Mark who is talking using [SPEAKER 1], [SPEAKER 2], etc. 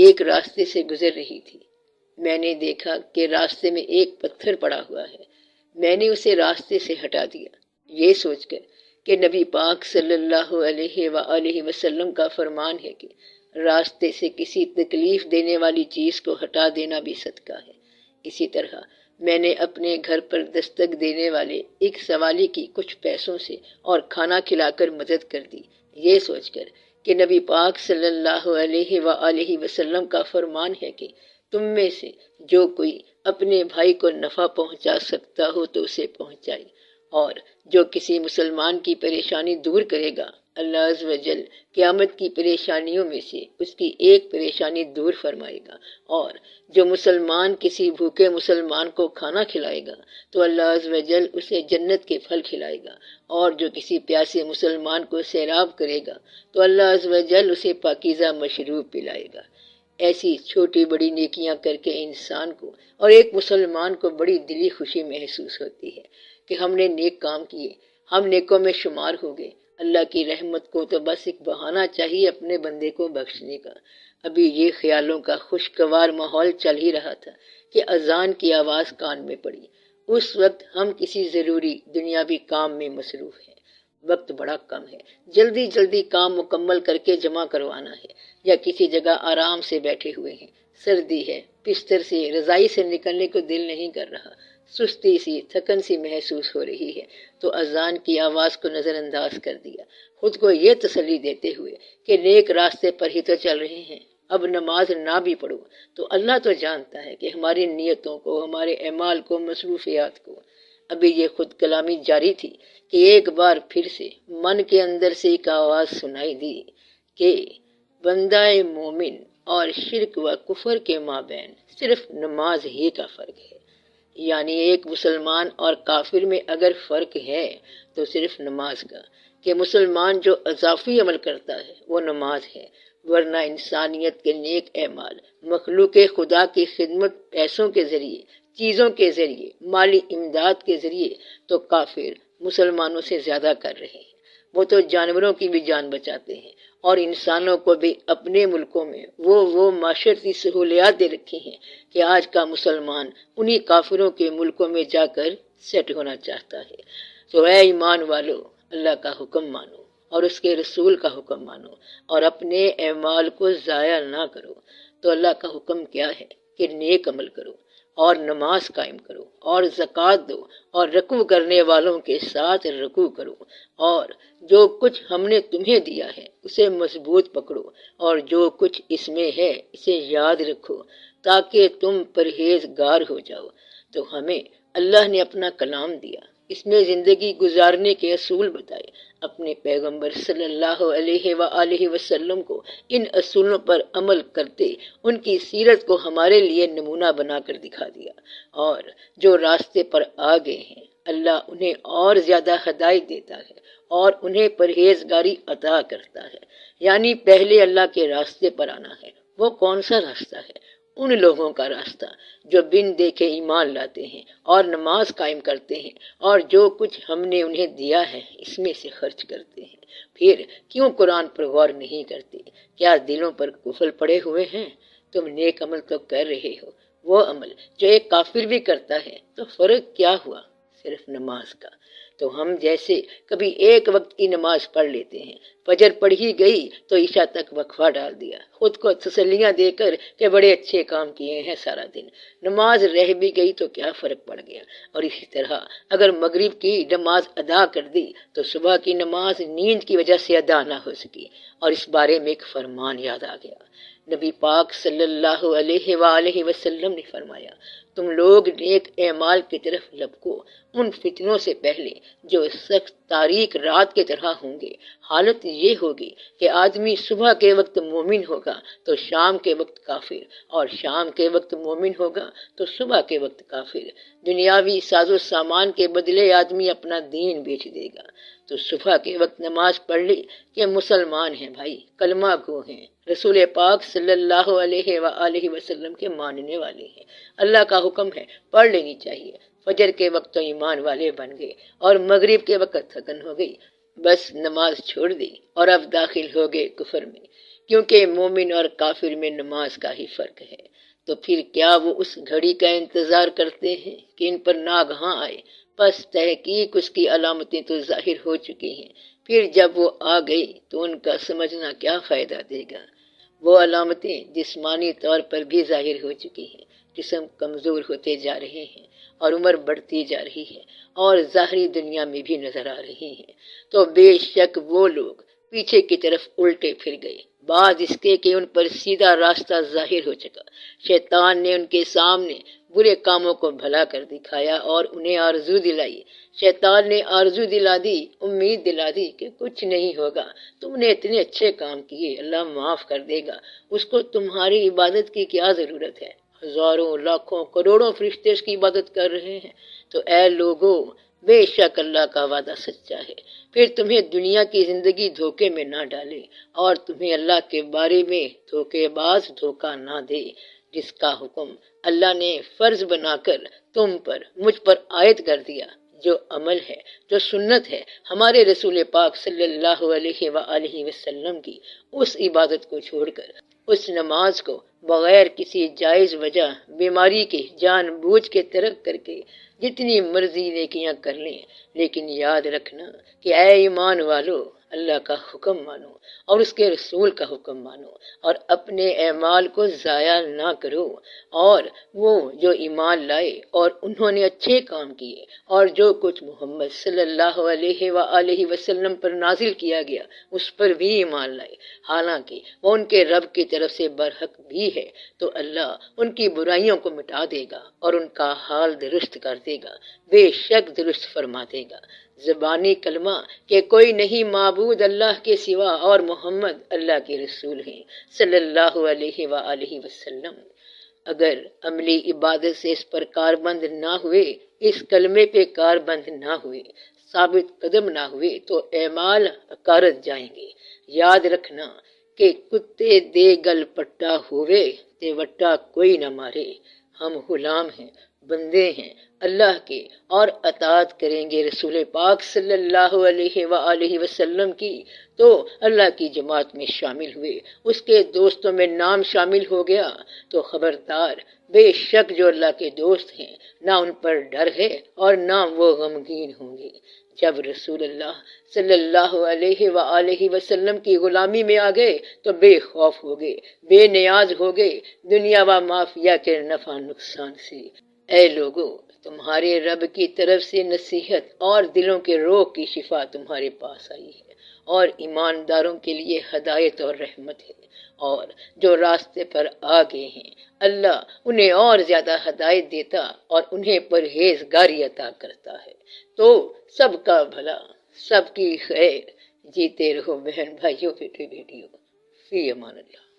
[SPEAKER 1] ایک راستے سے گزر رہی تھی۔ میں نے دیکھا کہ راستے میں ایک پتھر پڑا ہوا ہے۔ میں نے اسے راستے سے ہٹا دیا، یہ سوچ کر کہ نبی پاک صلی اللہ علیہ وآلہ وسلم کا فرمان ہے کہ راستے سے کسی تکلیف دینے والی چیز کو ہٹا دینا بھی صدقہ ہے۔ اسی طرح میں نے اپنے گھر پر دستک دینے والے ایک سوالی کی کچھ پیسوں سے اور کھانا کھلا کر مدد کر دی، یہ سوچ کر کہ نبی پاک صلی اللہ علیہ وآلہ وسلم کا فرمان ہے کہ تم میں سے جو کوئی اپنے بھائی کو نفع پہنچا سکتا ہو تو اسے پہنچائے، اور جو کسی مسلمان کی پریشانی دور کرے گا، اللہ عز و جل قیامت کی پریشانیوں میں سے اس کی ایک پریشانی دور فرمائے گا، اور جو مسلمان کسی بھوکے مسلمان کو کھانا کھلائے گا تو اللہ عز و جل اسے جنت کے پھل کھلائے گا، اور جو کسی پیاسے مسلمان کو سیراب کرے گا تو اللہ عز و جل اسے پاکیزہ مشروب پلائے گا۔ ایسی چھوٹی بڑی نیکیاں کر کے انسان کو اور ایک مسلمان کو بڑی دلی خوشی محسوس ہوتی ہے کہ ہم نے نیک کام کیے، ہم نیکوں میں شمار ہو گئے۔ اللہ کی رحمت کو تو بس ایک بہانہ چاہیے اپنے بندے کو بخشنے کا۔ ابھی یہ خیالوں کا خوشگوار ماحول چل ہی رہا تھا کہ اذان کی آواز کان میں پڑی۔ اس وقت ہم کسی ضروری دنیاوی کام میں مصروف ہیں، وقت بڑا کم ہے، جلدی جلدی کام مکمل کر کے جمع کروانا ہے، یا کسی جگہ آرام سے بیٹھے ہوئے ہیں، سردی ہے، بستر سے رضائی سے نکلنے کو دل نہیں کر رہا، سستی سی تھکن سی محسوس ہو رہی ہے، تو اذان کی آواز کو نظر انداز کر دیا، خود کو یہ تسلی دیتے ہوئے کہ نیک راستے پر ہی تو چل رہے ہیں، اب نماز نہ بھی پڑھو تو اللہ تو جانتا ہے کہ ہماری نیتوں کو، ہمارے اعمال کو، مصروفیات کو۔ ابھی یہ خود کلامی جاری تھی کہ ایک بار پھر سے من کے اندر سے ایک آواز سنائی دی کہ بندہ مومن اور شرک و کفر کے مابین صرف نماز ہی کا فرق ہے، یعنی ایک مسلمان اور کافر میں اگر فرق ہے تو صرف نماز کا، کہ مسلمان جو اضافی عمل کرتا ہے وہ نماز ہے، ورنہ انسانیت کے نیک اعمال، مخلوق خدا کی خدمت پیسوں کے ذریعے، چیزوں کے ذریعے، مالی امداد کے ذریعے تو کافر مسلمانوں سے زیادہ کر رہے ہیں۔ وہ تو جانوروں کی بھی جان بچاتے ہیں، اور انسانوں کو بھی اپنے ملکوں میں وہ معاشرتی سہولیات دے رکھی ہیں کہ آج کا مسلمان انہی کافروں کے ملکوں میں جا کر سیٹ ہونا چاہتا ہے۔ تو اے ایمان والو، اللہ کا حکم مانو اور اس کے رسول کا حکم مانو، اور اپنے اعمال کو ضائع نہ کرو۔ تو اللہ کا حکم کیا ہے کہ نیک عمل کرو اور نماز قائم کرو اور زکوٰۃ دو اور رکوع کرنے والوں کے ساتھ رکوع کرو، اور جو کچھ ہم نے تمہیں دیا ہے اسے مضبوط پکڑو، اور جو کچھ اس میں ہے اسے یاد رکھو تاکہ تم پرہیزگار ہو جاؤ۔ تو ہمیں اللہ نے اپنا کلام دیا، اس میں زندگی گزارنے کے اصول بتائے، اپنے پیغمبر صلی اللہ علیہ وآلہ وسلم کو ان اصولوں پر عمل کرتے ان کی سیرت کو ہمارے لیے نمونہ بنا کر دکھا دیا، اور جو راستے پر آ گئے ہیں اللہ انہیں اور زیادہ ہدایت دیتا ہے اور انہیں پرہیزگاری عطا کرتا ہے۔ یعنی پہلے اللہ کے راستے پر آنا ہے۔ وہ کون سا راستہ ہے؟ ان لوگوں کا راستہ جو بن دیکھے ایمان لاتے ہیں اور نماز قائم کرتے ہیں، اور جو کچھ ہم نے انہیں دیا ہے اس میں سے خرچ کرتے ہیں۔ پھر کیوں قرآن پر غور نہیں کرتے؟ کیا دلوں پر قفل پڑے ہوئے ہیں؟ تم نیک عمل تو کر رہے ہو، وہ عمل جو ایک کافر بھی کرتا ہے، تو فرق کیا ہوا؟ صرف نماز کا۔ تو ہم جیسے کبھی ایک وقت کی نماز پڑھ لیتے ہیں، فجر پڑھ ہی گئی تو عشاء تک وقفہ ڈال دیا، خود کو تسلیاں دے کر کہ بڑے اچھے کام کیے ہیں سارا دن، نماز رہ بھی گئی تو کیا فرق پڑ گیا۔ اور اسی طرح اگر مغرب کی نماز ادا کر دی تو صبح کی نماز نیند کی وجہ سے ادا نہ ہو سکی، اور اس بارے میں ایک فرمان یاد آ گیا۔ نبی پاک صلی اللہ علیہ وآلہ وسلم نے فرمایا، تم لوگ نیک اعمال کی طرف لپکو ان فتنوں سے پہلے جو سخت تاریک رات کی طرح ہوں گے۔ حالت یہ ہوگی کہ آدمی صبح کے وقت مومن ہوگا تو شام کے وقت کافر، اور شام کے وقت مومن ہوگا تو صبح کے وقت کافر۔ دنیاوی ساز و سامان کے بدلے آدمی اپنا دین بیچ دے گا۔ تو صبح کے وقت نماز پڑھ لی کہ مسلمان ہیں بھائی، کلمہ گو ہیں، رسول پاک صلی اللہ علیہ وآلہ وسلم کے ماننے والے ہیں، اللہ کا حکم ہے پڑھ لینی چاہیے۔ فجر کے وقت تو ایمان والے بن گئے، اور مغرب کے وقت تھکن ہو گئی، بس نماز چھوڑ دی اور اب داخل ہو گئے کفر میں، کیونکہ مومن اور کافر میں نماز کا ہی فرق ہے۔ تو پھر کیا وہ اس گھڑی کا انتظار کرتے ہیں کہ ان پر ناگہاں آئے؟ پس تحقیق اس کی علامتیں تو ظاہر ہو چکی ہیں، پھر جب وہ آ گئی تو ان کا سمجھنا کیا فائدہ دے گا؟ وہ علامتیں جسمانی طور پر بھی ظاہر ہو چکی ہیں، جسم کمزور ہوتے جا رہے ہیں اور عمر بڑھتی جا رہی ہے اور ظاہری دنیا میں بھی نظر آ رہی ہیں۔ تو بے شک وہ لوگ پیچھے کی طرف الٹے پھر گئے، بعد اس کے کہ ان پر سیدھا راستہ ظاہر ہو چکا۔ شیطان نے ان کے سامنے برے کاموں کو بھلا کر دکھایا اور انہیں آرزو دلائی۔ شیطان نے آرزو دلا دی، امید دلا دی کہ کچھ نہیں ہوگا، تم نے اتنے اچھے کام کیے، اللہ معاف کر دے گا، اس کو تمہاری عبادت کی کیا ضرورت ہے؟ ہزاروں لاکھوں کروڑوں فرشتے اس کی عبادت کر رہے ہیں۔ تو اے لوگو، بے شک اللہ کا وعدہ سچا ہے، پھر تمہیں دنیا کی زندگی دھوکے میں نہ ڈالے اور تمہیں اللہ کے بارے میں دھوکے باز دھوکہ نہ دے، جس کا حکم اللہ نے فرض بنا کر تم پر مجھ پر عائد کر دیا، جو عمل ہے، جو سنت ہے ہمارے رسول پاک صلی اللہ علیہ وآلہ وسلم کی، اس عبادت کو چھوڑ کر، اس نماز کو بغیر کسی جائز وجہ، بیماری کے جان بوجھ کے ترک کر کے جتنی مرضی نیکیاں کر لیں، لیکن یاد رکھنا کہ اے ایمان والو، اللہ کا حکم مانو اور اس کے رسول کا حکم مانو اور اپنے اعمال کو ضائع نہ کرو، اور وہ جو ایمان لائے اور انہوں نے اچھے کام کیے اور جو کچھ محمد صلی اللہ علیہ وآلہ وسلم پر نازل کیا گیا اس پر بھی ایمان لائے، حالانکہ وہ ان کے رب کی طرف سے برحق بھی ہے، تو اللہ ان کی برائیوں کو مٹا دے گا اور ان کا حال درست کر دے گا، بے شک درست فرما دے گا۔ زبانی کلمہ کہ کوئی نہیں معبود اللہ کے سوا اور محمد اللہ کے رسول ہیں صلی اللہ علیہ وآلہ وسلم، اگر عملی عبادت سے اس پر کاربند نہ ہوئے، اس کلمے پہ کاربند نہ ہوئے، ثابت قدم نہ ہوئے، تو اعمال اکارت جائیں گے۔ یاد رکھنا کہ کتے دے گل پٹا ہوئے تے وٹا کوئی نہ مارے، ہم غلام ہیں، بندے ہیں اللہ کے، اور اطاعت کریں گے رسول پاک صلی اللہ علیہ وآلہ وسلم کی، تو اللہ کی جماعت میں شامل ہوئے، اس کے دوستوں میں نام شامل ہو گیا، تو خبردار، بے شک جو اللہ کے دوست ہیں نہ ان پر ڈر ہے اور نہ وہ غمگین ہوں گے۔ جب رسول اللہ صلی اللہ علیہ وآلہ وسلم کی غلامی میں آ گئے تو بے خوف ہو گئے، بے نیاز ہو گئے دنیا و مافیا کے نفع نقصان سے۔ اے لوگو، تمہارے رب کی طرف سے نصیحت اور دلوں کے روگ کی شفا تمہارے پاس آئی ہے، اور ایمانداروں کے لیے ہدایت اور رحمت ہے، اور جو راستے پر آ گئے ہیں اللہ انہیں اور زیادہ ہدایت دیتا اور انہیں پرہیزگاری عطا کرتا ہے۔ تو سب کا بھلا، سب کی خیر، جیتے رہو بہن بھائیوں، بیٹے بیٹیوں، فی امان اللہ۔